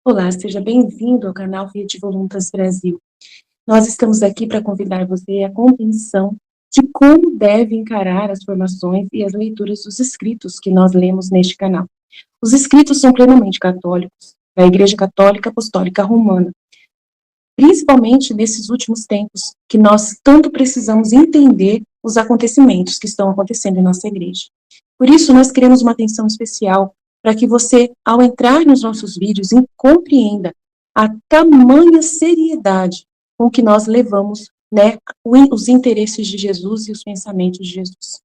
Olá, seja bem-vindo ao canal Rede Voluntas Brasil. Nós estamos aqui para convidar você à compreensão de como deve encarar as formações e as leituras dos escritos que nós lemos neste canal. Os escritos são plenamente católicos, da Igreja Católica Apostólica Romana, principalmente nesses últimos tempos, que nós tanto precisamos entender os acontecimentos que estão acontecendo em nossa igreja. Por isso, nós queremos uma atenção especial para que você, ao entrar nos nossos vídeos, compreenda a tamanha seriedade com que nós levamos, né, os interesses de Jesus e os pensamentos de Jesus.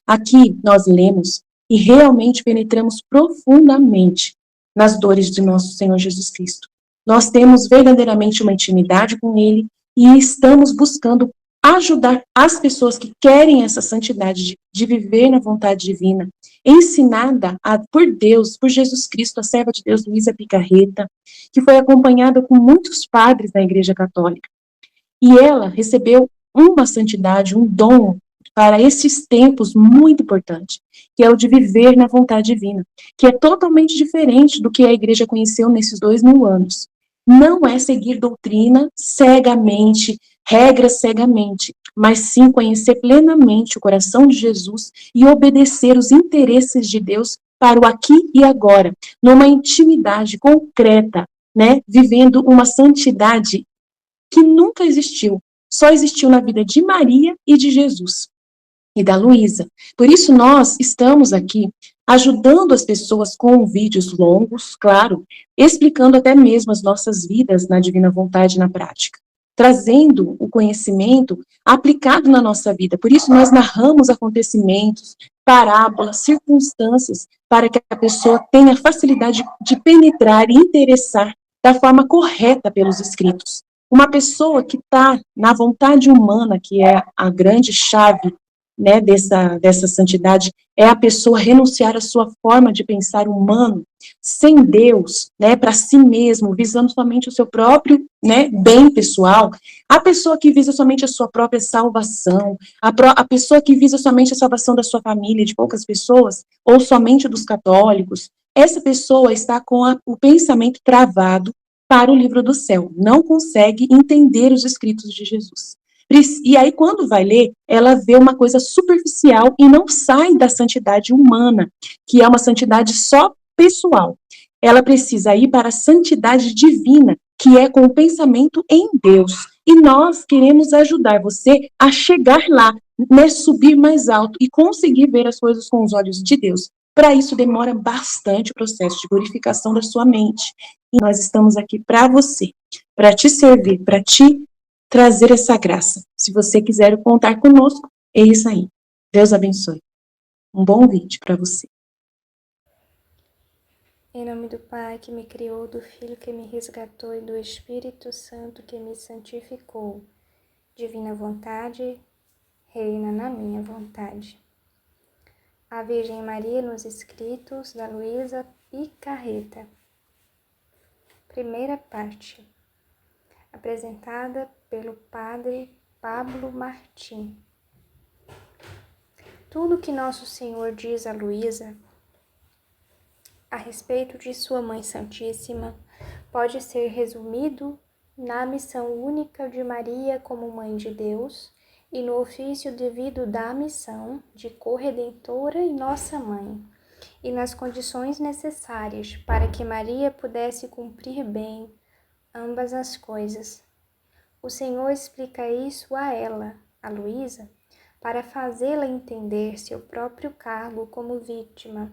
Aqui nós lemos e realmente penetramos profundamente nas dores de nosso Senhor Jesus Cristo. Nós temos verdadeiramente uma intimidade com Ele e estamos buscando ajudar as pessoas que querem essa santidade de viver na vontade divina, ensinada por Deus, por Jesus Cristo, a serva de Deus, Luísa Picarreta, que foi acompanhada com muitos padres da Igreja Católica. E ela recebeu uma santidade, um dom para esses tempos muito importante, que é o de viver na vontade divina, que é totalmente diferente do que a igreja conheceu nesses 2000 anos. Não é seguir doutrina cegamente, regras cegamente, mas sim conhecer plenamente o coração de Jesus e obedecer os interesses de Deus para o aqui e agora, numa intimidade concreta, né, vivendo uma santidade que nunca existiu, só existiu na vida de Maria e de Jesus e da Luísa. Por isso nós estamos aqui ajudando as pessoas com vídeos longos, claro, explicando até mesmo as nossas vidas na divina vontade na prática, trazendo o conhecimento aplicado na nossa vida. Por isso nós narramos acontecimentos, parábolas, circunstâncias, para que a pessoa tenha facilidade de penetrar e interessar da forma correta pelos escritos. Uma pessoa que está na vontade humana, que é a grande chave, né, dessa santidade, é a pessoa renunciar à sua forma de pensar humano, sem Deus, né, para si mesmo, visando somente o seu próprio, né, bem pessoal. A pessoa que visa somente a sua própria salvação, a pessoa que visa somente a salvação da sua família, de poucas pessoas, ou somente dos católicos, essa pessoa está com o pensamento travado para o livro do céu, não consegue entender os escritos de Jesus. E aí, quando vai ler, ela vê uma coisa superficial e não sai da santidade humana, que é uma santidade só pessoal. Ela precisa ir para a santidade divina, que é com o pensamento em Deus. E nós queremos ajudar você a chegar lá, né, subir mais alto e conseguir ver as coisas com os olhos de Deus. Para isso, demora bastante o processo de purificação da sua mente. E nós estamos aqui para você, para te servir, para te trazer essa graça. Se você quiser contar conosco, é isso aí. Deus abençoe. Um bom vídeo para você. Em nome do Pai que me criou, do Filho que me resgatou e do Espírito Santo que me santificou. Divina vontade, reina na minha vontade. A Virgem Maria nos escritos da Luísa Picarreta. Primeira parte. Apresentada pelo Padre Pablo Martim. Tudo que Nosso Senhor diz a Luísa a respeito de sua Mãe Santíssima pode ser resumido na missão única de Maria como Mãe de Deus e no ofício devido da missão de corredentora e Nossa Mãe, e nas condições necessárias para que Maria pudesse cumprir bem ambas as coisas. O Senhor explica isso a ela, a Luísa, para fazê-la entender seu próprio cargo como vítima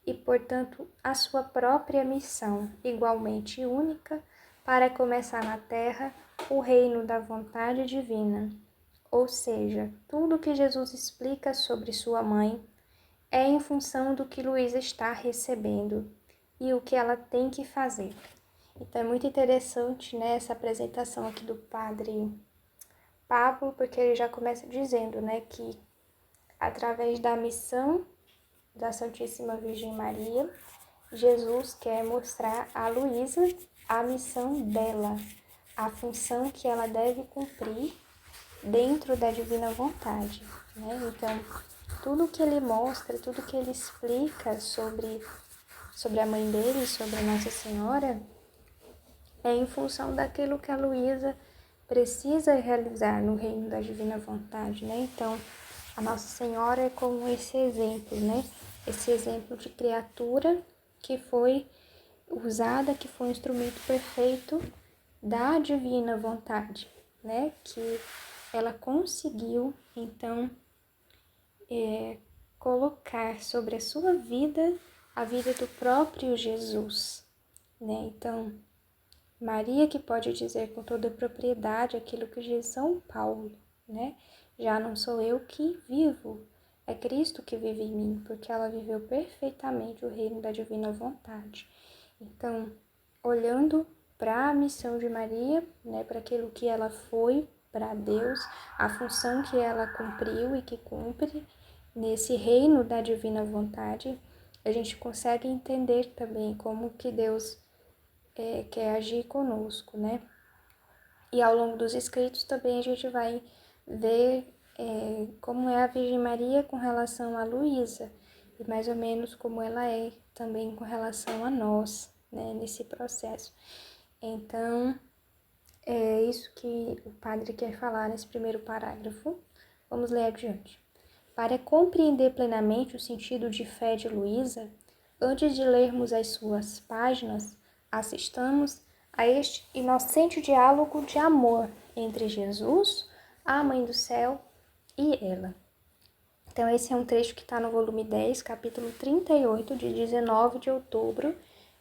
e, portanto, a sua própria missão, igualmente única, para começar na terra o reino da vontade divina. Ou seja, tudo que Jesus explica sobre sua mãe é em função do que Luísa está recebendo e o que ela tem que fazer. Então é muito interessante, né, essa apresentação aqui do Padre Pablo, porque ele já começa dizendo, né, que através da missão da Santíssima Virgem Maria, Jesus quer mostrar a Luísa a missão dela, a função que ela deve cumprir dentro da divina vontade, né? Então, tudo que ele mostra, tudo que ele explica sobre a mãe dele, sobre a Nossa Senhora, é em função daquilo que a Luísa precisa realizar no reino da divina vontade, né? Então, a Nossa Senhora é como esse exemplo, né? Esse exemplo de criatura que foi usada, que foi um instrumento perfeito da divina vontade, né? Que ela conseguiu, então, colocar sobre a sua vida a vida do próprio Jesus, né? Então, Maria que pode dizer com toda propriedade aquilo que diz São Paulo, né? Já não sou eu que vivo, é Cristo que vive em mim, porque ela viveu perfeitamente o reino da divina vontade. Então, olhando para a missão de Maria, né, para aquilo que ela foi para Deus, a função que ela cumpriu e que cumpre nesse reino da divina vontade, a gente consegue entender também como que Deus quer agir conosco, né? E ao longo dos escritos também a gente vai ver como é a Virgem Maria com relação a Luísa, e mais ou menos como ela é também com relação a nós, né, nesse processo. Então, é isso que o padre quer falar nesse primeiro parágrafo. Vamos ler adiante. Para compreender plenamente o sentido de fé de Luísa, antes de lermos as suas páginas, assistamos a este inocente diálogo de amor entre Jesus, a Mãe do Céu e ela. Então, esse é um trecho que está no volume 10, capítulo 38, de 19 de outubro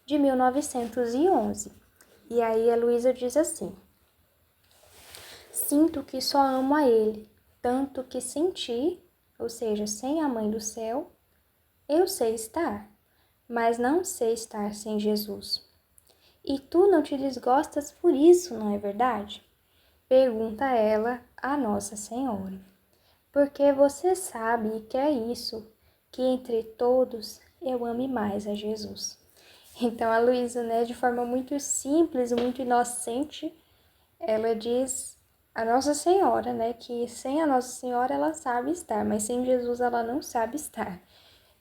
de 1911. E aí a Luísa diz assim: sinto que só amo a ele, tanto que sem ti, ou seja, sem a Mãe do Céu, eu sei estar, mas não sei estar sem Jesus. E tu não te desgostas por isso, não é verdade? Pergunta ela a Nossa Senhora. Porque você sabe e quer isso, que entre todos eu ame mais a Jesus. Então a Luísa, né, de forma muito simples, muito inocente, ela diz a Nossa Senhora, né, que sem a Nossa Senhora ela sabe estar, mas sem Jesus ela não sabe estar.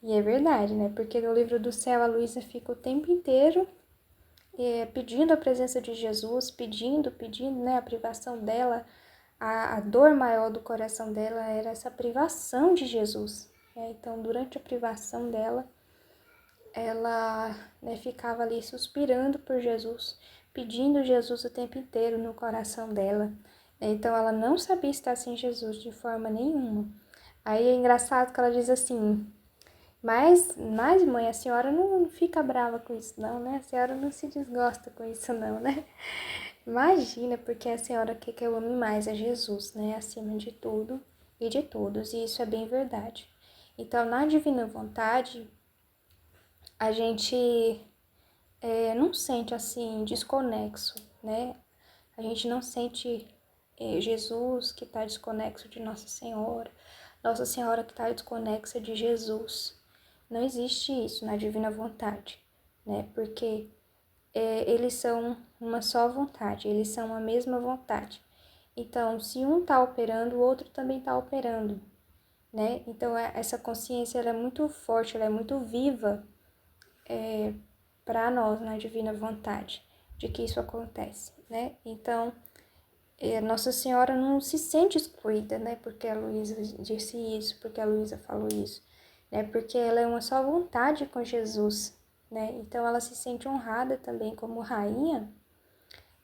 E é verdade, né, porque no livro do céu a Luísa fica o tempo inteiro pedindo a presença de Jesus, pedindo, né, a privação dela, a dor maior do coração dela era essa privação de Jesus. Então, durante a privação dela, ela, né, ficava ali suspirando por Jesus, pedindo Jesus o tempo inteiro no coração dela. Então, ela não sabia estar sem Jesus de forma nenhuma. Aí é engraçado que ela diz assim: mas mãe, a senhora não fica brava com isso não, né? A senhora não se desgosta com isso não, né? Imagina, porque a senhora quer que eu ame mais a Jesus, né? Acima de tudo e de todos, e isso é bem verdade. Então, na divina vontade, a gente não sente assim desconexo, né? A gente não sente Jesus que está desconexo de Nossa Senhora, Nossa Senhora que está desconexa de Jesus. Não existe isso na divina vontade, né? Porque eles são uma só vontade, eles são a mesma vontade. Então, se um está operando, o outro também está operando, né? Então, essa consciência ela é muito forte, ela é muito viva para nós na divina vontade de que isso acontece, né? Então, Nossa Senhora não se sente excluída, né? Porque a Luísa disse isso, porque a Luísa falou isso, né? Porque ela é uma só vontade com Jesus, né? Então, ela se sente honrada também como rainha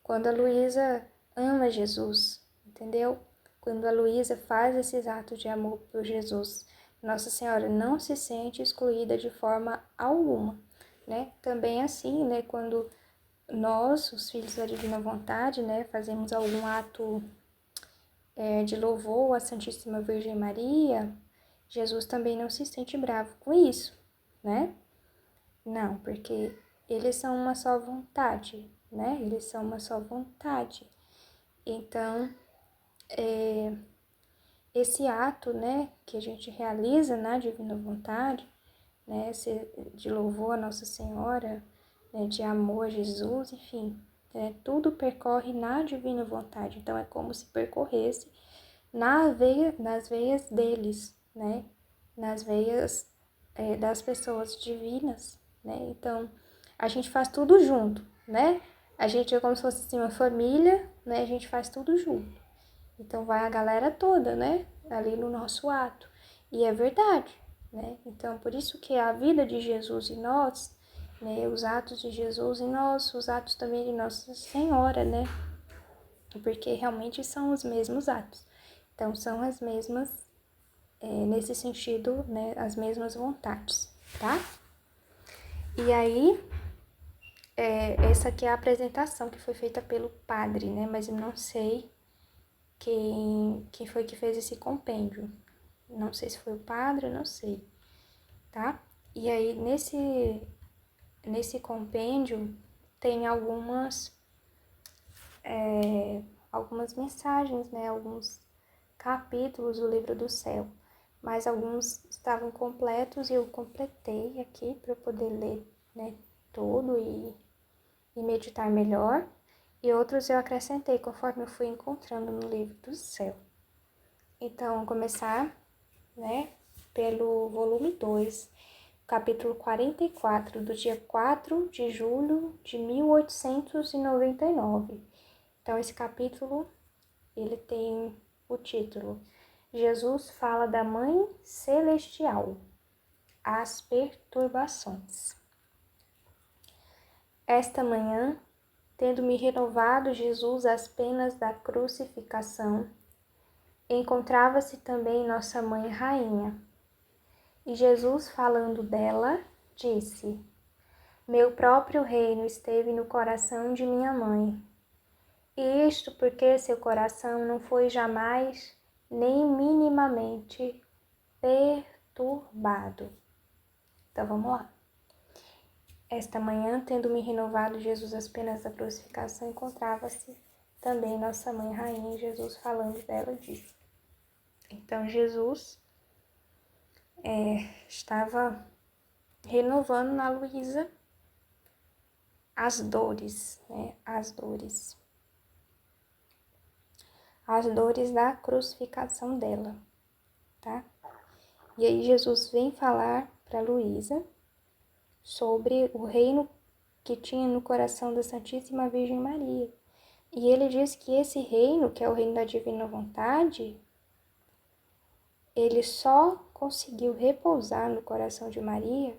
quando a Luísa ama Jesus, entendeu? Quando a Luísa faz esses atos de amor por Jesus, Nossa Senhora não se sente excluída de forma alguma, né? Também assim, né, quando nós, os filhos da Divina Vontade, né, fazemos algum ato de louvor à Santíssima Virgem Maria, Jesus também não se sente bravo com isso, né? Não, porque eles são uma só vontade, né? Eles são uma só vontade. Então, esse ato, né, que a gente realiza na Divina Vontade, né, de louvor a Nossa Senhora, né, de amor a Jesus, enfim, tudo percorre na Divina Vontade. Então, é como se percorresse nas veias deles, né? Nas veias das pessoas divinas, né? Então, a gente faz tudo junto, né? A gente é como se fosse assim, uma família, né? A gente faz tudo junto. Então, vai a galera toda, né? Ali no nosso ato. E é verdade, né? Então, por isso que a vida de Jesus em nós, né? Os atos de Jesus em nós, os atos também de Nossa Senhora, né? Porque realmente são os mesmos atos. Então, são as mesmas, nesse sentido, né? As mesmas vontades, tá? E aí, essa aqui é a apresentação que foi feita pelo padre, né? Mas eu não sei quem foi que fez esse compêndio. Não sei se foi o padre, não sei, tá? E aí, nesse compêndio, tem algumas mensagens, né? Alguns capítulos do livro do céu. Mas alguns estavam completos e eu completei aqui para eu poder ler, né? Todo e meditar melhor. E outros eu acrescentei conforme eu fui encontrando no livro do céu. Então, começar, né, pelo volume 2, capítulo 44, do dia 4 de julho de 1899. Então, esse capítulo, ele tem o título Jesus fala da Mãe Celestial, as perturbações. Esta manhã, tendo-me renovado Jesus às penas da crucificação, encontrava-se também nossa Mãe Rainha. E Jesus, falando dela, disse: Meu próprio reino esteve no coração de minha mãe. E isto porque seu coração não foi jamais nem minimamente perturbado. Então vamos lá. Esta manhã, tendo-me renovado Jesus às penas da crucificação, encontrava-se também nossa Mãe Rainha. Jesus, falando dela, disse. Então Jesus estava renovando na Luísa as dores, né? As dores da crucificação dela, tá? E aí Jesus vem falar para Luísa sobre o reino que tinha no coração da Santíssima Virgem Maria. E ele diz que esse reino, que é o reino da divina vontade, ele só conseguiu repousar no coração de Maria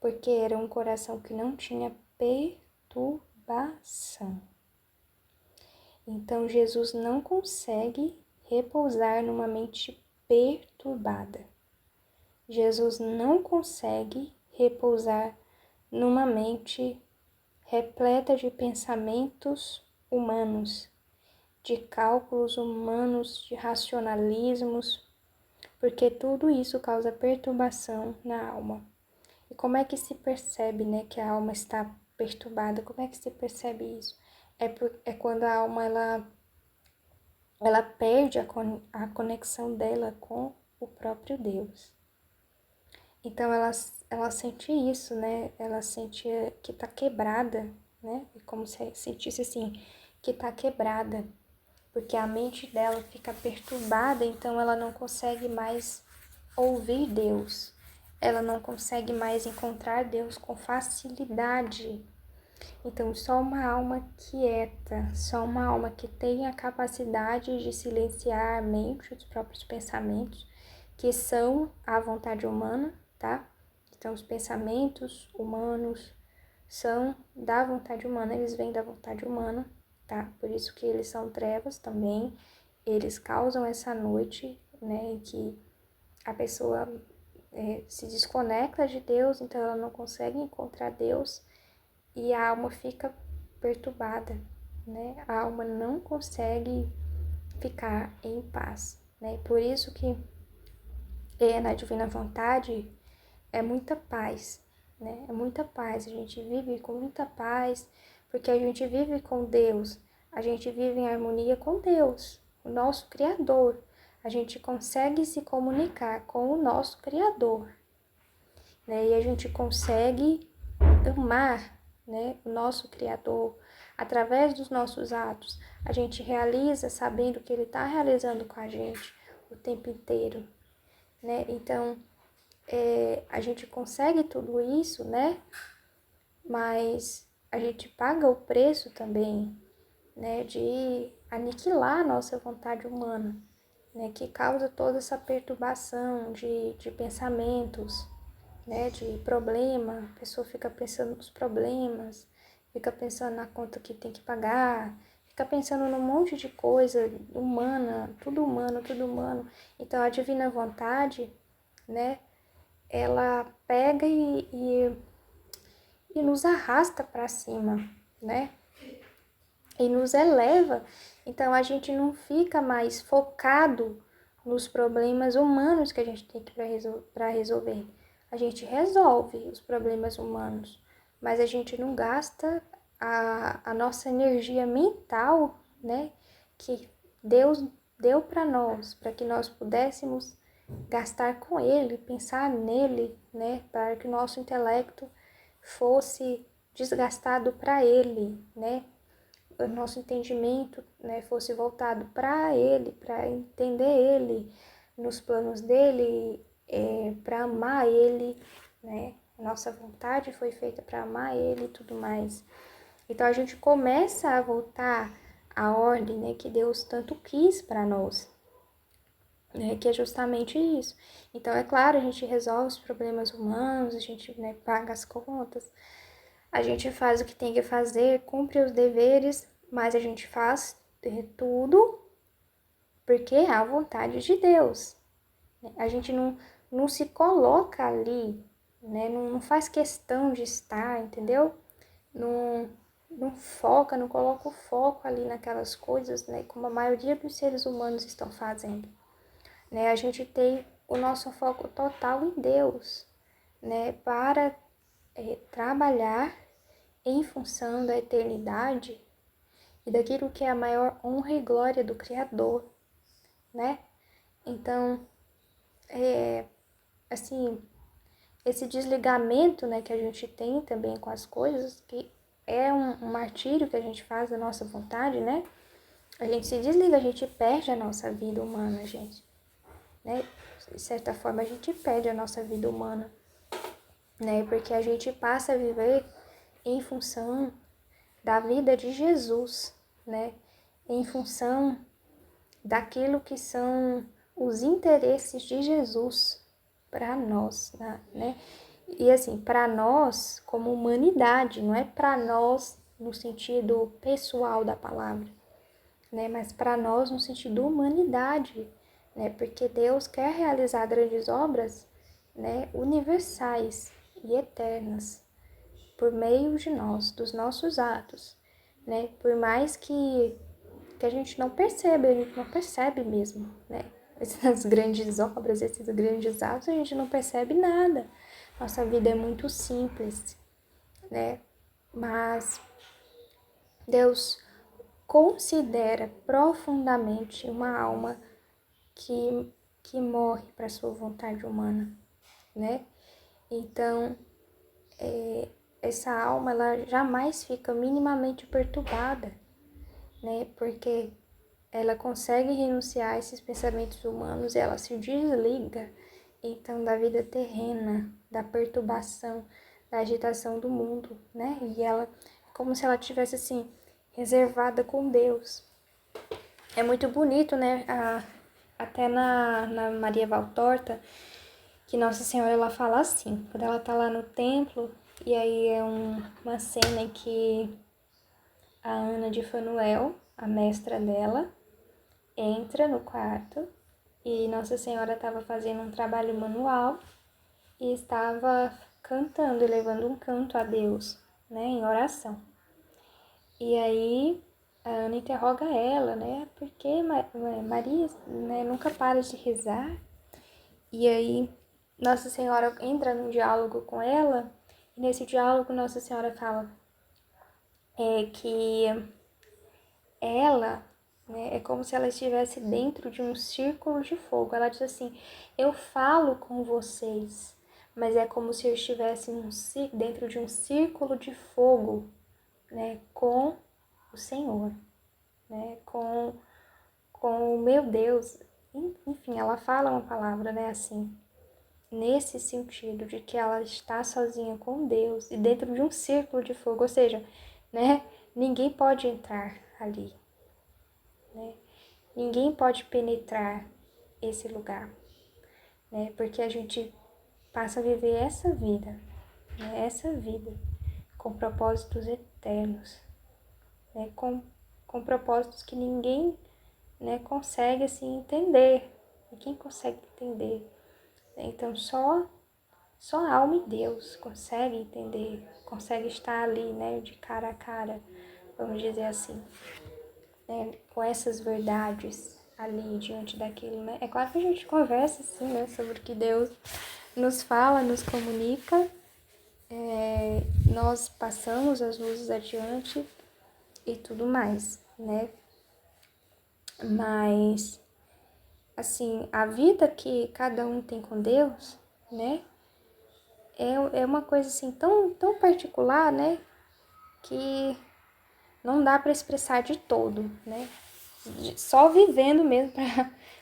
porque era um coração que não tinha perturbação. Então, Jesus não consegue repousar numa mente perturbada. Jesus não consegue repousar numa mente repleta de pensamentos humanos, de cálculos humanos, de racionalismos, porque tudo isso causa perturbação na alma. E como é que se percebe, né, que a alma está perturbada? Como é que se percebe isso? É quando a alma ela perde a conexão dela com o próprio Deus. Então ela sente isso, né? Ela sente que tá quebrada, né? É como se sentisse assim, que tá quebrada. Porque a mente dela fica perturbada, então ela não consegue mais ouvir Deus. Ela não consegue mais encontrar Deus com facilidade. Então, só uma alma quieta, só uma alma que tem a capacidade de silenciar a mente, os próprios pensamentos, que são a vontade humana, tá? Então, os pensamentos humanos são da vontade humana, eles vêm da vontade humana, tá? Por isso que eles são trevas também, eles causam essa noite, né, em que a pessoa se desconecta de Deus, então ela não consegue encontrar Deus e a alma fica perturbada, né? A alma não consegue ficar em paz, né? Por isso que na divina vontade é muita paz, né? É muita paz, a gente vive com muita paz, porque a gente vive com Deus, a gente vive em harmonia com Deus, o nosso Criador. A gente consegue se comunicar com o nosso Criador, né? E a gente consegue amar, né, o nosso Criador, através dos nossos atos, a gente realiza sabendo que Ele está realizando com a gente o tempo inteiro, né? Então, a gente consegue tudo isso, né? Mas a gente paga o preço também, né? De aniquilar a nossa vontade humana, né? Que causa toda essa perturbação de pensamentos, né? De problema, a pessoa fica pensando nos problemas, fica pensando na conta que tem que pagar, fica pensando num monte de coisa humana, tudo humano, tudo humano. Então a divina vontade, né? Ela pega e nos arrasta para cima, né? E nos eleva. Então a gente não fica mais focado nos problemas humanos que a gente tem para resolver. A gente resolve os problemas humanos, mas a gente não gasta a nossa energia mental, né? Que Deus deu para nós, para que nós pudéssemos gastar com Ele, pensar nele, né? Para que o nosso intelecto fosse desgastado para Ele, né? O nosso entendimento, né, fosse voltado para Ele, para entender Ele, nos planos dele, para amar Ele, né? Nossa vontade foi feita para amar Ele e tudo mais. Então a gente começa a voltar à ordem, né, que Deus tanto quis para nós, né, que é justamente isso. Então, é claro, a gente resolve os problemas humanos, a gente, né, paga as contas, a gente faz o que tem que fazer, cumpre os deveres, mas a gente faz tudo porque é a vontade de Deus. A gente não se coloca ali, né? Não faz questão de estar, entendeu? Não foca, não coloca o foco ali naquelas coisas, né? Como a maioria dos seres humanos estão fazendo, né? A gente tem o nosso foco total em Deus, né? Para trabalhar em função da eternidade e daquilo que é a maior honra e glória do Criador, né? Então, assim, esse desligamento, né, que a gente tem também com as coisas, que é um martírio que a gente faz da nossa vontade, né? A gente se desliga, a gente perde a nossa vida humana, gente, né? De certa forma, a gente perde a nossa vida humana, né? Porque a gente passa a viver em função da vida de Jesus, né? Em função daquilo que são os interesses de Jesus para nós, né? E assim, para nós como humanidade, não é para nós no sentido pessoal da palavra, né? Mas para nós no sentido humanidade, né? Porque Deus quer realizar grandes obras, né? Universais e eternas por meio de nós, dos nossos atos, né? Por mais que a gente não percebe, a gente não percebe mesmo, né? Essas grandes obras, esses grandes atos, a gente não percebe nada. Nossa vida é muito simples, né? Mas Deus considera profundamente uma alma que morre para sua vontade humana, né? Então, essa alma, ela jamais fica minimamente perturbada, né? Porque ela consegue renunciar a esses pensamentos humanos e ela se desliga, então, da vida terrena, da perturbação, da agitação do mundo, né? E ela, como se ela tivesse, assim, reservada com Deus. É muito bonito, né? Até na Maria Valtorta, que Nossa Senhora, ela fala assim, quando ela tá lá no templo, e aí é uma cena em que a Ana de Fanuel, a mestra dela, entra no quarto e Nossa Senhora estava fazendo um trabalho manual e estava cantando, levando um canto a Deus, né, em oração. E aí a Ana interroga ela, né, por que Maria, né, nunca para de rezar? E aí Nossa Senhora entra num diálogo com ela e nesse diálogo Nossa Senhora fala que ela, né, é como se ela estivesse dentro de um círculo de fogo. Ela diz assim, eu falo com vocês, mas é como se eu estivesse dentro de um círculo de fogo, né, com o Senhor, né? Com o meu Deus. Enfim, ela fala uma palavra, né, assim, nesse sentido de que ela está sozinha com Deus e dentro de um círculo de fogo, ou seja, né, ninguém pode entrar ali, né? Ninguém pode penetrar esse lugar, né? Porque a gente passa a viver essa vida, né? Essa vida com propósitos eternos, né? Com propósitos que ninguém, né, consegue assim entender. E quem consegue entender? Então só a alma e Deus consegue entender, consegue estar ali, né, de cara a cara, vamos dizer assim, né, com essas verdades ali diante daquilo, né? É claro que a gente conversa, assim, né, sobre o que Deus nos fala, nos comunica, nós passamos as luzes adiante e tudo mais, né? Mas, assim, a vida que cada um tem com Deus, né, é uma coisa, assim, tão particular, né, que não dá para expressar de todo, né? Só vivendo mesmo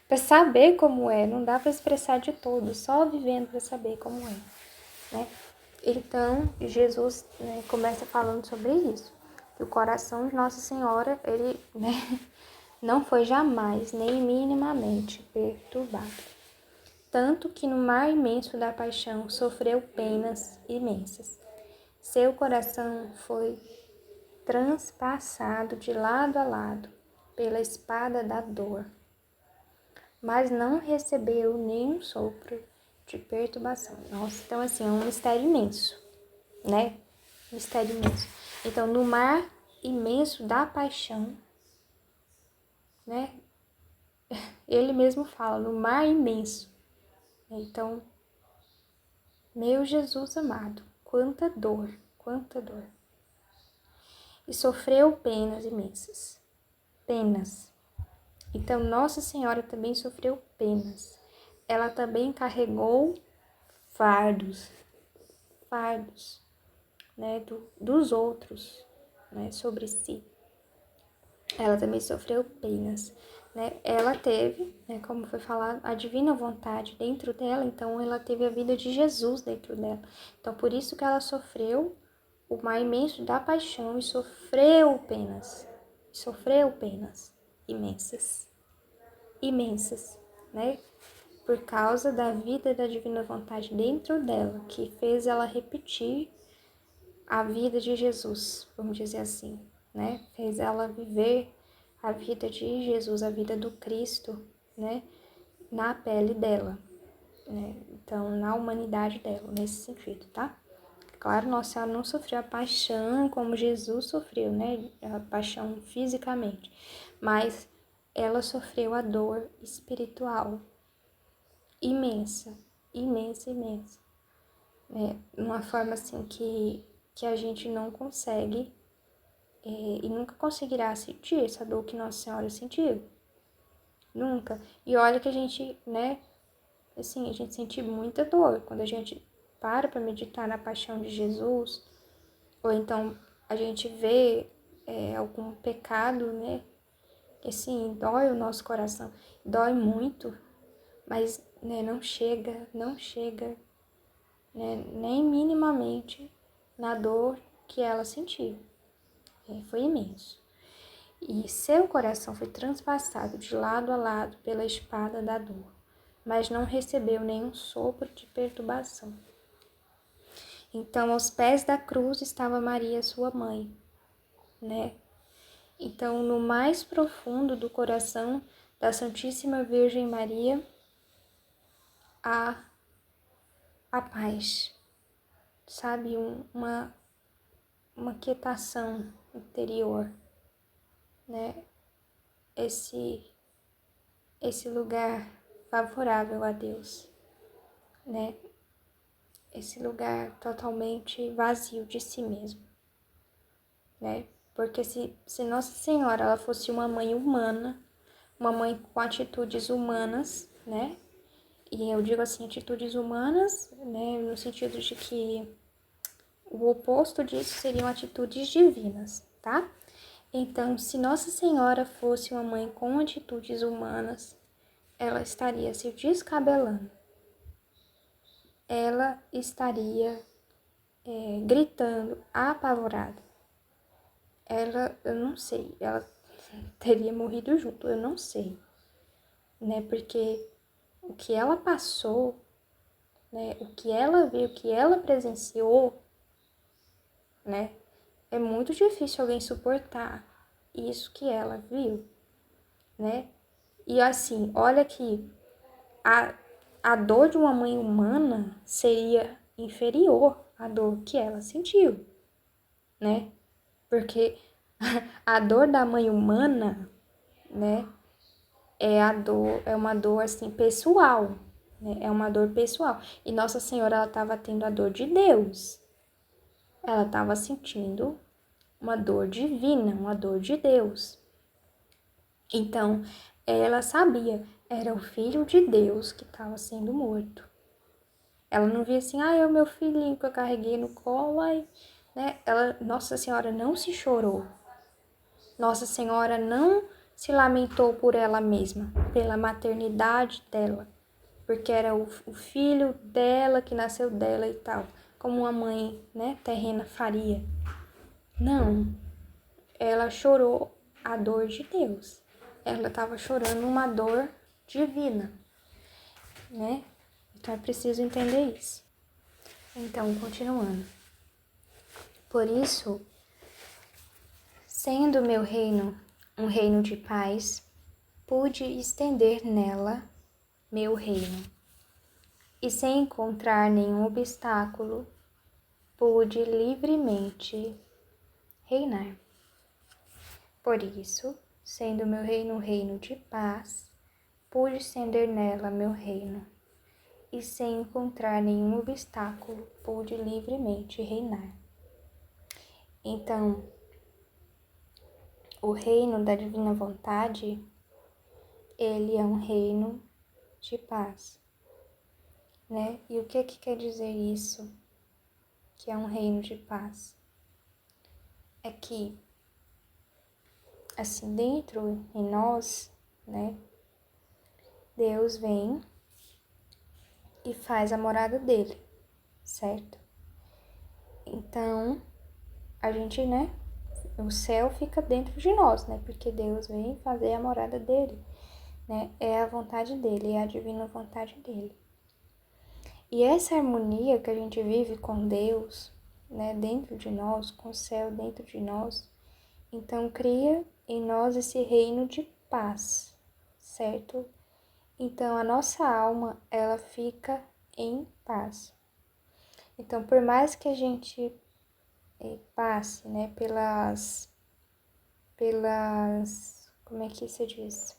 para saber como é, não dá para expressar de todo, só vivendo para saber como é, né? Então, Jesus, né, começa falando sobre isso, que o coração de Nossa Senhora, ele, né, não foi jamais, nem minimamente perturbado. Tanto que no mar imenso da paixão sofreu penas imensas. Seu coração foi transpassado de lado a lado pela espada da dor, mas não recebeu nenhum sopro de perturbação. Nossa, então assim, é um mistério imenso, né? Mistério imenso. Então, no mar imenso da paixão, né? Ele mesmo fala, no mar imenso. Então, meu Jesus amado, quanta dor, quanta dor. E sofreu penas imensas, penas. Então, Nossa Senhora também sofreu penas. Ela também carregou fardos, né, dos outros, né, sobre si. Ela também sofreu penas, né? Ela teve, né, como foi falado, a divina vontade dentro dela, então ela teve a vida de Jesus dentro dela. Então, por isso que ela sofreu o mar imenso da paixão e sofreu penas imensas, imensas, né? Por causa da vida da divina vontade dentro dela, que fez ela repetir a vida de Jesus, vamos dizer assim, né? Fez ela viver a vida de Jesus, a vida do Cristo, né? Na pele dela, né? Então, na humanidade dela, nesse sentido, tá? Claro, Nossa Senhora não sofreu a paixão como Jesus sofreu, né? A paixão fisicamente, mas ela sofreu a dor espiritual imensa, imensa, imensa, né? Uma forma assim que a gente não consegue e nunca conseguirá sentir essa dor que Nossa Senhora sentiu. Nunca. E olha que a gente, né, assim, a gente sente muita dor quando a gente para meditar na paixão de Jesus, ou então a gente vê algum pecado, né, que assim, dói o nosso coração, dói muito, mas, né, não chega, né, nem minimamente na dor que ela sentiu. Foi imenso. E seu coração foi transpassado de lado a lado pela espada da dor, mas não recebeu nenhum sopro de perturbação. Então, aos pés da cruz estava Maria, sua mãe, né? Então, no mais profundo do coração da Santíssima Virgem Maria, há a paz, sabe? Uma quietação interior, né? Esse lugar favorável a Deus, né? Esse lugar totalmente vazio de si mesmo, né? Porque se Nossa Senhora ela fosse uma mãe humana, uma mãe com atitudes humanas, né? E eu digo assim, atitudes humanas, né? No sentido de que o oposto disso seriam atitudes divinas, tá? Então, se Nossa Senhora fosse uma mãe com atitudes humanas, ela estaria se descabelando. Ela estaria gritando, apavorada. Eu não sei, ela teria morrido junto, eu não sei, né? Porque o que ela passou, né? O que ela viu, o que ela presenciou, né? É muito difícil alguém suportar isso que ela viu, né? E assim, olha que a, a dor de uma mãe humana seria inferior à dor que ela sentiu, né? Porque a dor da mãe humana, né, é uma dor assim pessoal, né? É uma dor pessoal. E Nossa Senhora ela estava tendo a dor de Deus. Ela estava sentindo uma dor divina, uma dor de Deus. Então, ela sabia, era o filho de Deus que estava sendo morto. Ela não via assim, é o meu filhinho que eu carreguei no colo, né? Nossa Senhora não se chorou. Nossa Senhora não se lamentou por ela mesma, pela maternidade dela, porque era o filho dela que nasceu dela e tal, como uma mãe, né, terrena faria. Não, ela chorou a dor de Deus. Ela estava chorando uma dor divina, né? Então é preciso entender isso. Então, continuando. Por isso, sendo meu reino um reino de paz, pude estender nela meu reino, e sem encontrar nenhum obstáculo, pude livremente reinar. Por isso, sendo meu reino um reino de paz, pude estender nela meu reino, e sem encontrar nenhum obstáculo, pude livremente reinar. Então, o reino da divina vontade, ele é um reino de paz, né? E o que quer dizer isso? Que é um reino de paz? É que, assim, dentro em nós, né? Deus vem e faz a morada dele, certo? Então, a gente, né? O céu fica dentro de nós, né? Porque Deus vem fazer a morada dele, né? É a vontade dele, é a divina vontade dele. E essa harmonia que a gente vive com Deus, né, dentro de nós, com o céu dentro de nós, então cria em nós esse reino de paz, certo? Então a nossa alma, ela fica em paz. Então, por mais que a gente passe, né, como é que se diz?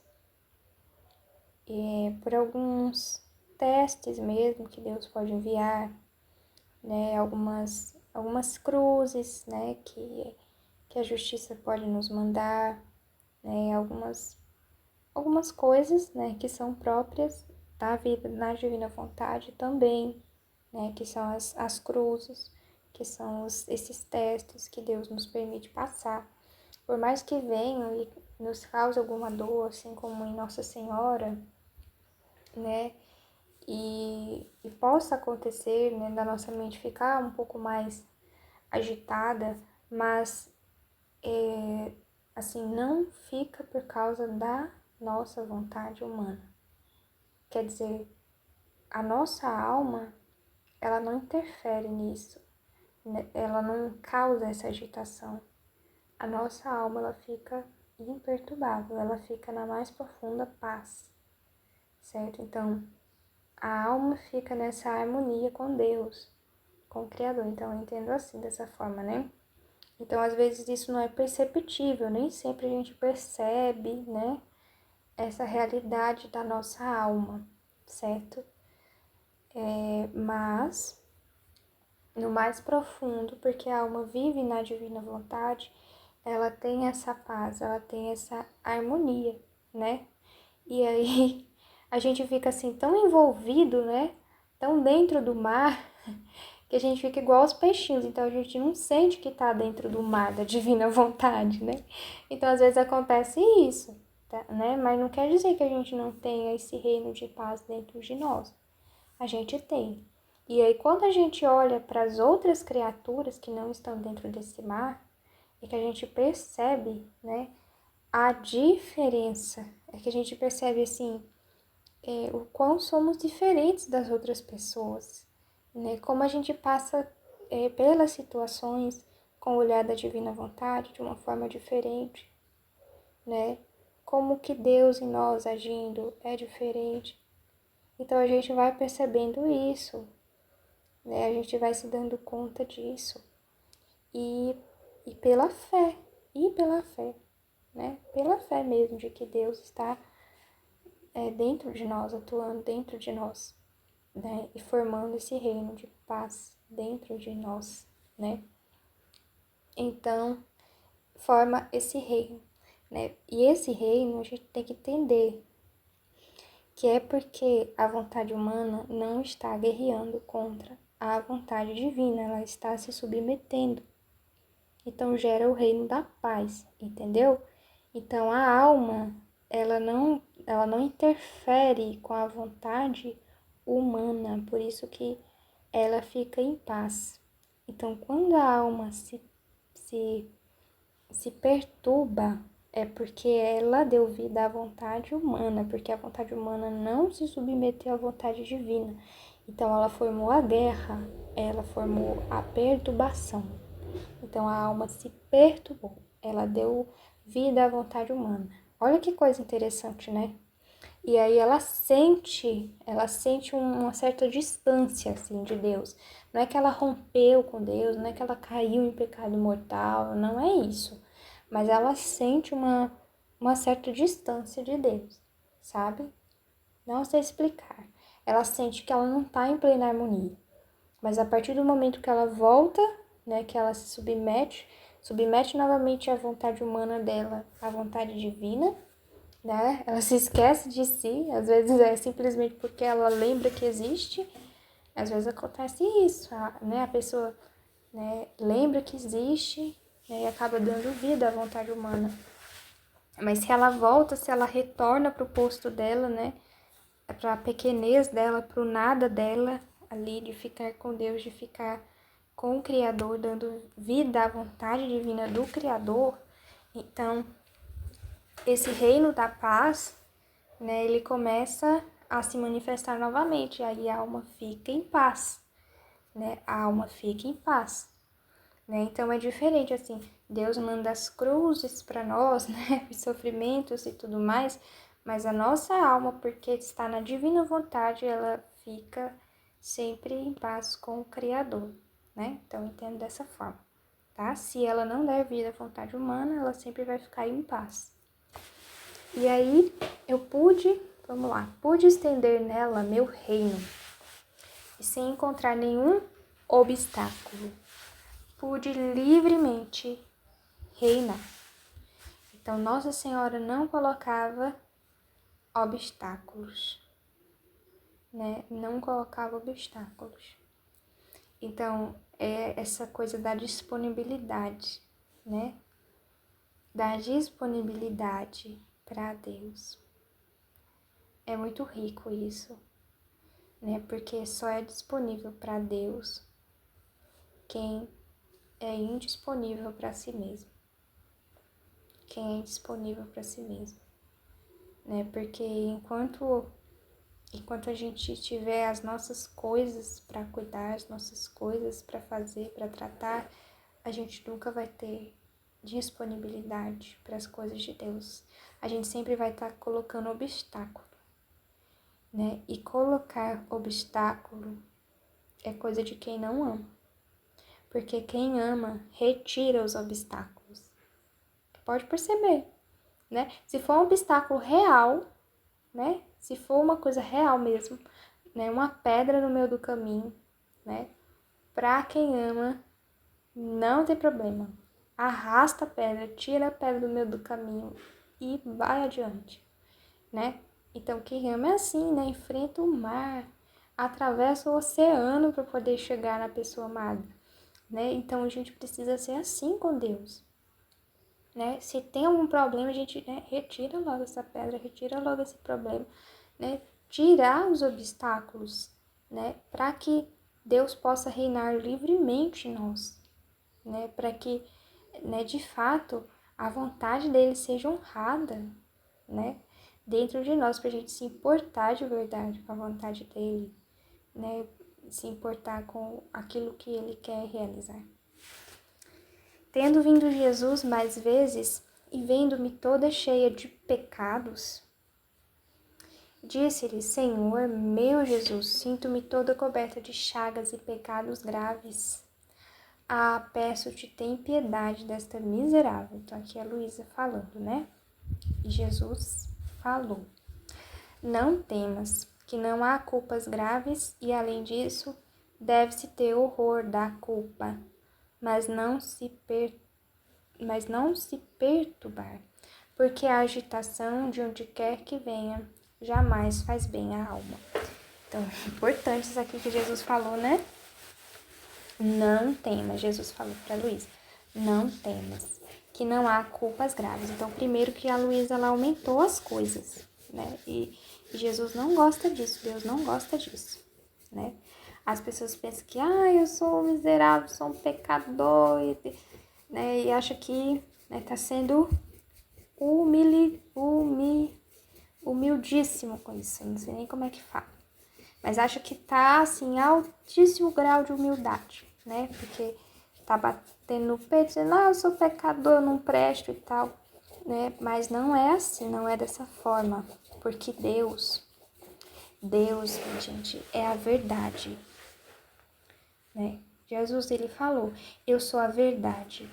Por alguns testes mesmo que Deus pode enviar, né, algumas cruzes, né, que a justiça pode nos mandar, né, algumas coisas, né, que são próprias da vida na divina vontade também, né, que são as cruzes, que são esses testes que Deus nos permite passar. Por mais que venham e nos cause alguma dor, assim como em Nossa Senhora, né, e possa acontecer, né, da nossa mente ficar um pouco mais agitada, mas assim, não fica por causa da nossa vontade humana. Quer dizer, a nossa alma, ela não interfere nisso, né? Ela não causa essa agitação. A nossa alma, ela fica imperturbável, ela fica na mais profunda paz, certo? Então, a alma fica nessa harmonia com Deus, com o Criador. Então, eu entendo assim, dessa forma, né? Então, às vezes, isso não é perceptível, nem sempre a gente percebe, né, essa realidade da nossa alma, certo? Mas, no mais profundo, porque a alma vive na divina vontade, ela tem essa paz, ela tem essa harmonia, né? E aí, a gente fica assim tão envolvido, né? Tão dentro do mar, que a gente fica igual aos peixinhos, então a gente não sente que tá dentro do mar da divina vontade, né? Então às vezes acontece isso, tá, né? Mas não quer dizer que a gente não tenha esse reino de paz dentro de nós. A gente tem. E aí quando a gente olha para as outras criaturas que não estão dentro desse mar, é que a gente percebe, né, a diferença. É que a gente percebe assim, o quão somos diferentes das outras pessoas, né? Como a gente passa pelas situações com o olhar da divina vontade de uma forma diferente, né? Como que Deus em nós agindo é diferente. Então a gente vai percebendo isso, né? A gente vai se dando conta disso. E, e pela fé, né? Pela fé mesmo de que Deus está dentro de nós, atuando dentro de nós, né? E formando esse reino de paz dentro de nós, né? Então, forma esse reino, né? E esse reino a gente tem que entender que é porque a vontade humana não está guerreando contra a vontade divina, ela está se submetendo. Então gera o reino da paz, entendeu? Então a alma, ela não interfere com a vontade humana, por isso que ela fica em paz. Então quando a alma se, se perturba, é porque ela deu vida à vontade humana, porque a vontade humana não se submeteu à vontade divina. Então ela formou a guerra, ela formou a perturbação. Então a alma se perturbou, ela deu vida à vontade humana. Olha que coisa interessante, né? E aí ela sente uma certa distância assim de Deus. Não é que ela rompeu com Deus, não é que ela caiu em pecado mortal, não é isso. Mas ela sente uma certa distância de Deus, sabe? Não sei explicar. Ela sente que ela não está em plena harmonia. Mas a partir do momento que ela volta, né, que ela se submete novamente à vontade humana dela, à vontade divina, né? Ela se esquece de si, às vezes é simplesmente porque ela lembra que existe. Às vezes acontece isso, né? A pessoa, né, lembra que existe, né, e acaba dando vida à vontade humana. Mas se ela volta, se ela retorna para o posto dela, né, para a pequenez dela, para o nada dela, ali de ficar com Deus, de ficar com o Criador, dando vida à vontade divina do Criador, então esse reino da paz, né, ele começa a se manifestar novamente, aí a alma fica em paz, né, a alma fica em paz, né, então é diferente, assim, Deus manda as cruzes para nós, né, os sofrimentos e tudo mais, mas a nossa alma, porque está na divina vontade, ela fica sempre em paz com o Criador, né, então entendo dessa forma, tá, se ela não der vida à vontade humana, ela sempre vai ficar em paz. E aí eu pude estender nela meu reino, e sem encontrar nenhum obstáculo, pude livremente reinar. Então Nossa Senhora não colocava obstáculos, né? Não colocava obstáculos. Então é essa coisa da disponibilidade, né? Da disponibilidade para Deus. É muito rico isso, né? Porque só é disponível para Deus quem é indisponível para si mesmo. Quem é disponível para si mesmo, né? Porque enquanto a gente tiver as nossas coisas para cuidar, as nossas coisas para fazer, para tratar, a gente nunca vai ter disponibilidade para as coisas de Deus. A gente sempre vai estar colocando obstáculo, né? E colocar obstáculo é coisa de quem não ama. Porque quem ama retira os obstáculos. Pode perceber, né? Se for um obstáculo real, né? Se for uma coisa real mesmo, né? Uma pedra no meio do caminho, né? Pra quem ama, não tem problema. Arrasta a pedra, tira a pedra do meio do caminho e vai adiante, né? Então quem ama é assim, né? Enfrenta o mar, atravessa o oceano para poder chegar na pessoa amada, né? Então a gente precisa ser assim com Deus, né? Se tem algum problema, a gente, né, retira logo essa pedra, retira logo esse problema, né? Tirar os obstáculos, né? Para que Deus possa reinar livremente em nós, né? Para que, né, de fato, a vontade dele seja honrada, né? Dentro de nós, para a gente se importar de verdade com a vontade dele, né? Se importar com aquilo que ele quer realizar. Tendo vindo Jesus mais vezes e vendo-me toda cheia de pecados, disse-lhe: Senhor, meu Jesus, sinto-me toda coberta de chagas e pecados graves. Ah, peço-te, tem piedade desta miserável. Então aqui é a Luísa falando, né? E Jesus falou: Não temas, que não há culpas graves e, além disso, deve-se ter horror da culpa, mas não se perturbar, porque a agitação, de onde quer que venha, jamais faz bem à alma. Então, é importante isso aqui que Jesus falou, né? Não temas, Jesus falou para Luísa, não temas, que não há culpas graves. Então, primeiro que a Luísa, ela aumentou as coisas, né? E Jesus não gosta disso, Deus não gosta disso, né? As pessoas pensam que, eu sou miserável, sou um pecador, né? E acha que, né, tá sendo humildíssimo com isso, não sei nem como é que fala. Mas acho que tá, assim, altíssimo grau de humildade, né? Porque tá batendo no peito, dizendo, eu sou pecador, eu não presto e tal, né? Mas não é assim, não é dessa forma. Porque Deus, gente, é a verdade, né? Jesus, ele falou, eu sou a verdade,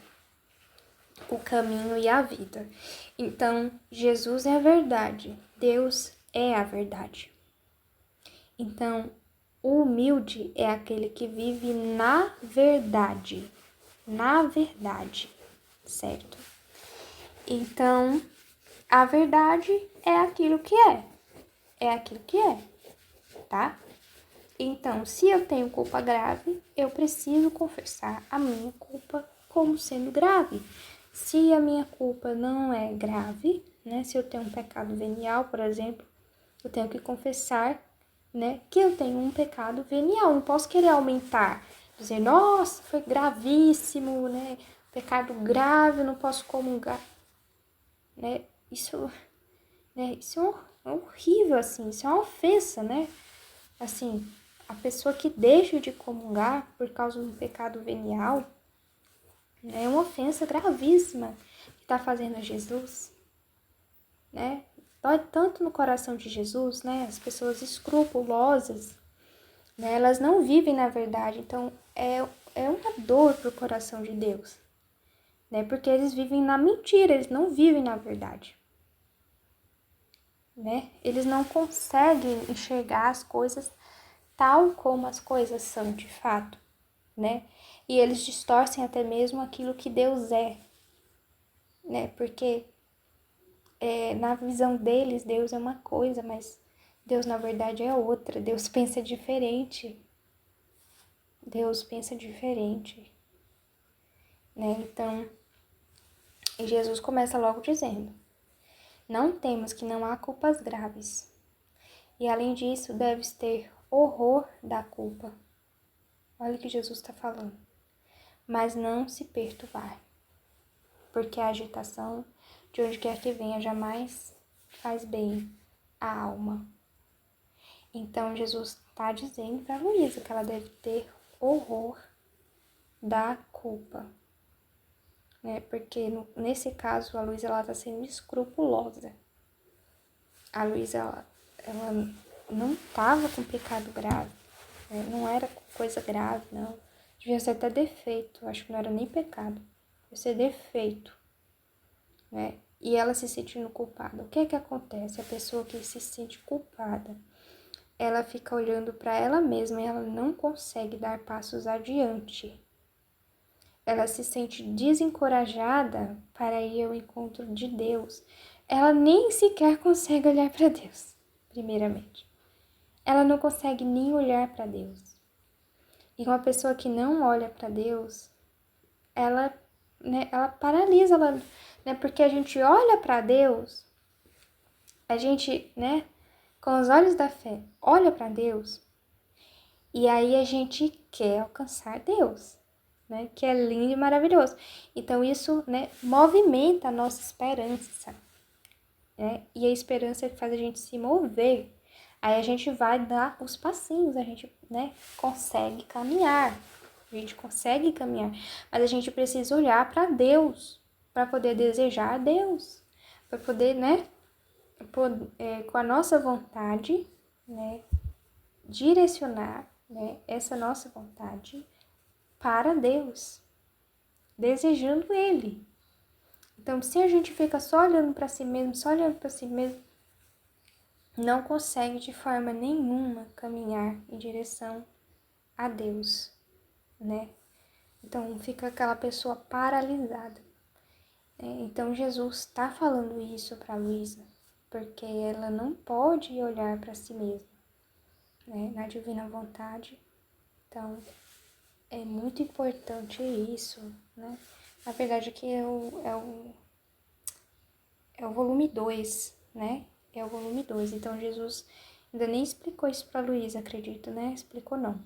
o caminho e a vida. Então, Jesus é a verdade, Deus é a verdade. Então, o humilde é aquele que vive na verdade, certo? Então, a verdade é aquilo que é, tá? Então, se eu tenho culpa grave, eu preciso confessar a minha culpa como sendo grave. Se a minha culpa não é grave, né? Se eu tenho um pecado venial, por exemplo, eu tenho que confessar, né, que eu tenho um pecado venial. Não posso querer aumentar, dizer, nossa, foi gravíssimo, né? Pecado grave, eu não posso comungar, né? Isso é horrível, assim, isso é uma ofensa, né? Assim, a pessoa que deixa de comungar por causa de um pecado venial, né, é uma ofensa gravíssima que está fazendo a Jesus, né? Dói tanto no coração de Jesus, né? As pessoas escrupulosas, né? Elas não vivem na verdade, então é uma dor pro coração de Deus, né? Porque eles vivem na mentira, eles não vivem na verdade, né? Eles não conseguem enxergar as coisas tal como as coisas são de fato, né? E eles distorcem até mesmo aquilo que Deus é, né? Porque na visão deles, Deus é uma coisa, mas Deus na verdade é outra. Deus pensa diferente. Deus pensa diferente, né? Então, Jesus começa logo dizendo: Não temas, que não há culpas graves. E além disso, deves ter horror da culpa. Olha o que Jesus está falando. Mas não se perturbar, porque a agitação, de onde quer que venha, jamais faz bem à alma. Então, Jesus está dizendo para Luísa que ela deve ter horror da culpa, né? Porque nesse caso, a Luísa está sendo escrupulosa. A Luísa, ela não estava com pecado grave, né? Não era coisa grave, não. Devia ser até defeito, acho que não era nem pecado. Devia ser defeito, né? E ela se sentindo culpada. O que é que acontece? A pessoa que se sente culpada, ela fica olhando para ela mesma e ela não consegue dar passos adiante. Ela se sente desencorajada para ir ao encontro de Deus. Ela nem sequer consegue olhar para Deus, primeiramente. ela não consegue nem olhar para Deus. E uma pessoa que não olha para Deus, ela, né, ela paralisa, ela, né, porque a gente olha para Deus, a gente, né, com os olhos da fé, olha para Deus, e aí a gente quer alcançar Deus, né, que é lindo e maravilhoso. Então isso, né, movimenta a nossa esperança, né, e a esperança é que faz a gente se mover. Aí a gente vai dar os passinhos, a gente, né, consegue caminhar. A gente consegue caminhar, mas a gente precisa olhar para Deus, para poder desejar a Deus, para poder, né, com a nossa vontade, né, direcionar, né, essa nossa vontade para Deus, desejando Ele. Então, se a gente fica só olhando para si mesmo, só olhando para si mesmo, não consegue de forma nenhuma caminhar em direção a Deus, né? Então, fica aquela pessoa paralisada. Então, Jesus está falando isso para Luísa, porque ela não pode olhar para si mesma, né, na divina vontade. Então, é muito importante isso, né? Na verdade, aqui é o volume 2, né? É o volume 2. Então, Jesus ainda nem explicou isso para Luísa, acredito, né? Explicou não.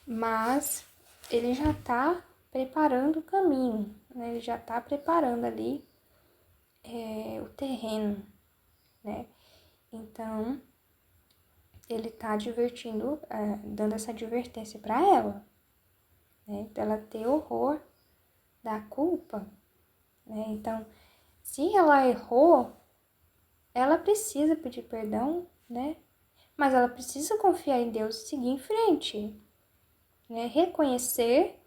Mas ele já está preparando o caminho, né? Ele já está preparando ali o terreno, né? Então, ele tá advertindo, dando essa advertência para ela, né? Dela ter horror da culpa, né? Então, se ela errou, ela precisa pedir perdão, né? Mas ela precisa confiar em Deus e seguir em frente, né? Reconhecer,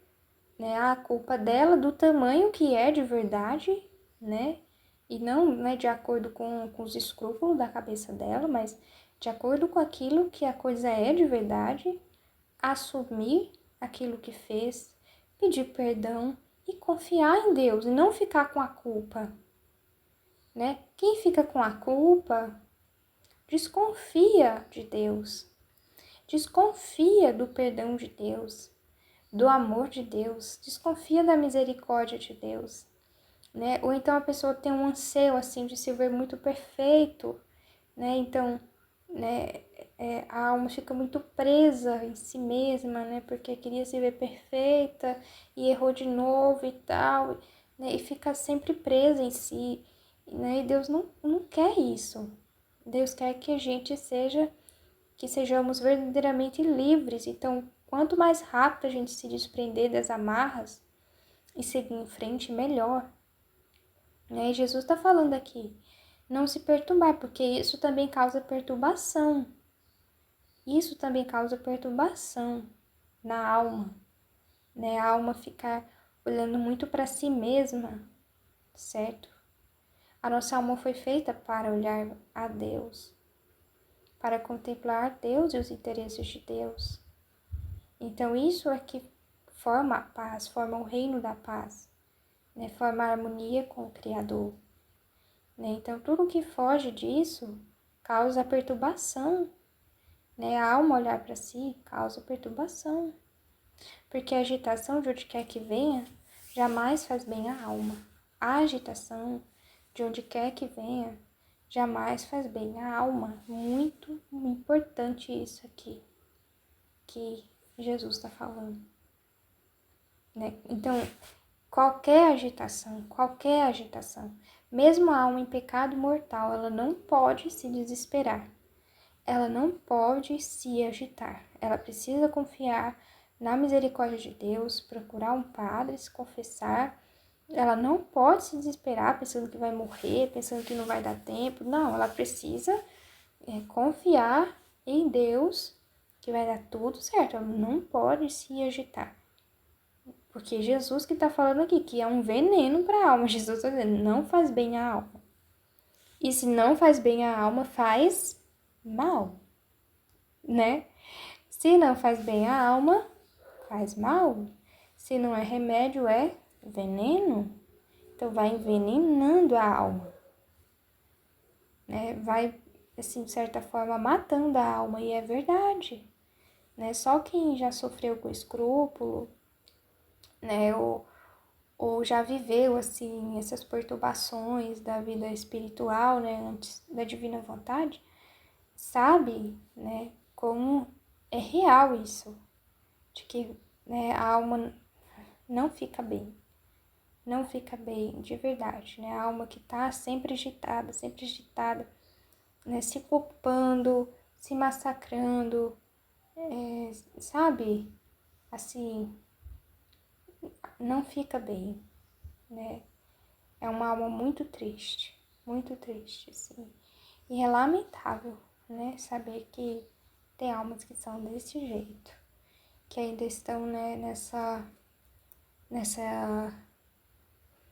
né, a culpa dela do tamanho que é de verdade, né? E não, né, de acordo com os escrúpulos da cabeça dela, mas de acordo com aquilo que a coisa é de verdade, assumir aquilo que fez, pedir perdão e confiar em Deus e não ficar com a culpa, né? Quem fica com a culpa desconfia de Deus, desconfia do perdão de Deus, do amor de Deus, desconfia da misericórdia de Deus, né? Ou então a pessoa tem um anseio assim de se ver muito perfeito, né? Então, né, a alma fica muito presa em si mesma, né? Porque queria se ver perfeita e errou de novo e tal, né? E fica sempre presa em si, né? E Deus não quer isso. Deus quer que a gente que sejamos verdadeiramente livres. Então, quanto mais rápido a gente se desprender das amarras e seguir em frente, melhor. Né? E Jesus está falando aqui, não se perturbar, porque isso também causa perturbação. Isso também causa perturbação na alma, né? A alma ficar olhando muito para si mesma, certo? A nossa alma foi feita para olhar a Deus, para contemplar Deus e os interesses de Deus. Então isso é que forma a paz, forma o reino da paz, né? Forma a harmonia com o Criador. Né? Então tudo que foge disso causa perturbação, né? A alma olhar para si causa perturbação, porque a agitação de onde quer que venha jamais faz bem à alma. A agitação de onde quer que venha jamais faz bem à alma. Muito importante isso aqui que Jesus está falando, né? Então, qualquer agitação, mesmo a alma em pecado mortal, ela não pode se desesperar. Ela não pode se agitar. Ela precisa confiar na misericórdia de Deus, procurar um padre, se confessar. Ela não pode se desesperar pensando que vai morrer, pensando que não vai dar tempo. Não, ela precisa confiar em Deus, que vai dar tudo certo. Ela não pode se agitar. Porque Jesus que está falando aqui, que é um veneno para a alma. Jesus está dizendo, não faz bem à alma. E se não faz bem à alma, faz mal, né? Se não faz bem à alma, faz mal. Se não é remédio, é veneno. Então vai envenenando a alma, né? Vai assim, de certa forma, matando a alma, e é verdade, né? Só quem já sofreu com escrúpulo, né, ou já viveu, assim, essas perturbações da vida espiritual, né, antes da divina vontade, sabe, né, como é real isso, de que, né, a alma não fica bem. Não fica bem, de verdade, né? A alma que tá sempre agitada, né? Se culpando, se massacrando, sabe? Assim, não fica bem, né? É uma alma muito triste, assim. E é lamentável, né? Saber que tem almas que são desse jeito, que ainda estão, né, nessa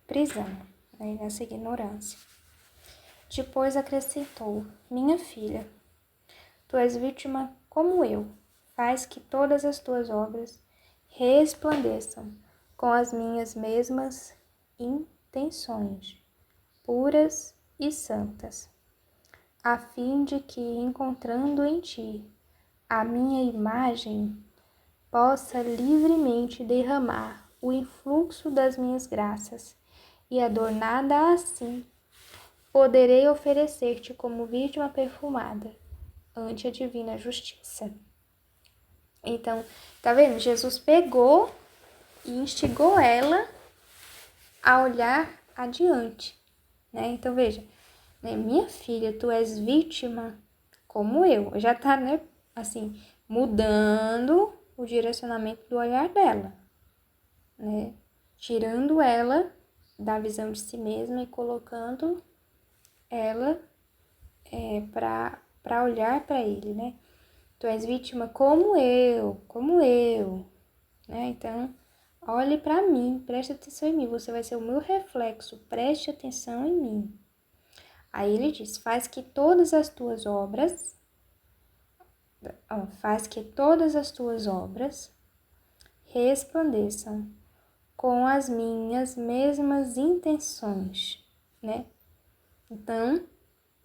prisão, né? Nessa ignorância. Depois acrescentou: minha filha, tu és vítima como eu. Faz que todas as tuas obras resplandeçam com as minhas mesmas intenções, puras e santas, a fim de que, encontrando em ti a minha imagem, possa livremente derramar o influxo das minhas graças, e adornada assim, poderei oferecer-te como vítima perfumada ante a divina justiça. Então, tá vendo? Jesus pegou e instigou ela a olhar adiante, né? Então, veja, né? Minha filha, tu és vítima como eu. Já tá, né, assim, mudando o direcionamento do olhar dela, né? Tirando ela da visão de si mesma e colocando ela para olhar para ele, né? Tu és vítima como eu, né? Então, olhe para mim, preste atenção em mim, você vai ser o meu reflexo, preste atenção em mim. Aí ele diz: faz que todas as tuas obras resplandeçam com as minhas mesmas intenções, né? Então,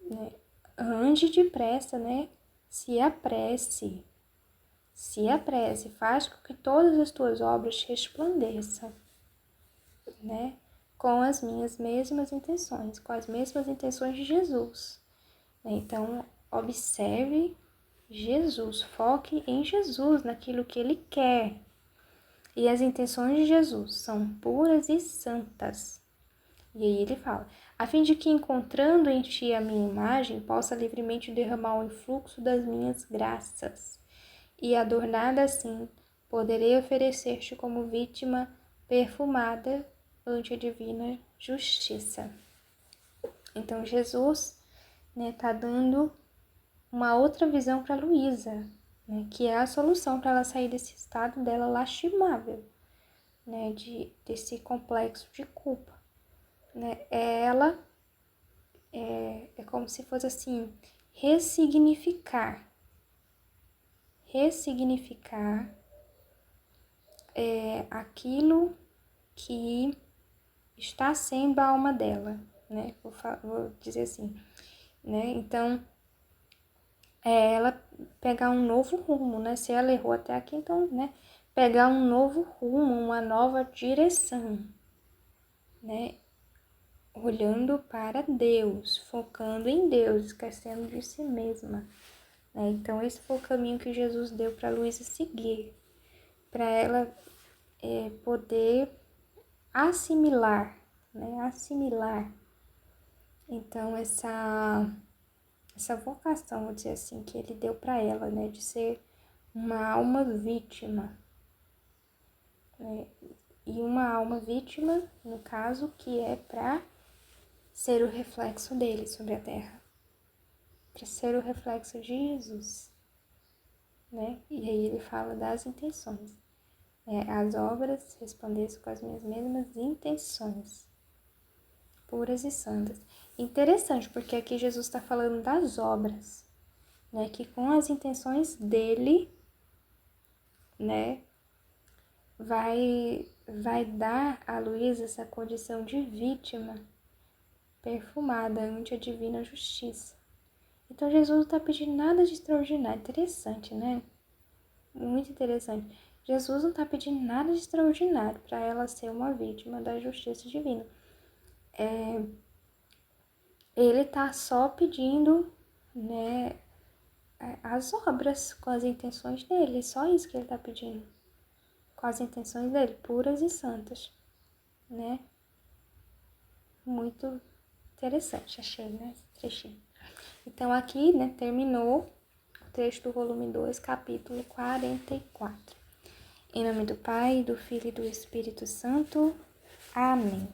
né, ande depressa, né? Se apresse, faz com que todas as tuas obras resplandeçam, né? Com as minhas mesmas intenções, com as mesmas intenções de Jesus. Então, observe Jesus, foque em Jesus, naquilo que Ele quer. E as intenções de Jesus são puras e santas. E aí ele fala: a fim de que, encontrando em ti a minha imagem, possa livremente derramar o influxo das minhas graças. E adornada assim, poderei oferecer-te como vítima perfumada ante a divina justiça. Então, Jesus, né, tá dando uma outra visão para Luísa, né, que é a solução para ela sair desse estado dela lastimável, né, desse complexo de culpa. Né? Ela é como se fosse assim, ressignificar aquilo que está sendo a alma dela, né? Vou dizer assim, né? Então, ela pegar um novo rumo, né? Se ela errou até aqui, então, né? Pegar um novo rumo, uma nova direção, né? Olhando para Deus, focando em Deus, esquecendo de si mesma, né? Então, esse foi o caminho que Jesus deu para Luísa seguir, para ela poder assimilar, né? Assimilar, então, essa vocação, vou dizer assim, que ele deu para ela, né? De ser uma alma vítima, né? E uma alma vítima, no caso, que é para ser o reflexo dele sobre a terra, para ser o reflexo de Jesus, né? E aí ele fala das intenções. As obras respondessem com as minhas mesmas intenções, puras e santas. Interessante, porque aqui Jesus está falando das obras, né? Que com as intenções dele, né? Vai dar a Luísa essa condição de vítima perfumada ante a divina justiça. Então, Jesus não está pedindo nada de extraordinário. Interessante, né? Muito interessante. Jesus não está pedindo nada de extraordinário para ela ser uma vítima da justiça divina. Ele está só pedindo, né, as obras com as intenções dele. É só isso que ele está pedindo. Com as intenções dele, puras e santas, né? Muito interessante, achei, né? Esse trechinho. Então, aqui, né, terminou o trecho do volume 2, capítulo 44. Em nome do Pai, do Filho e do Espírito Santo. Amém.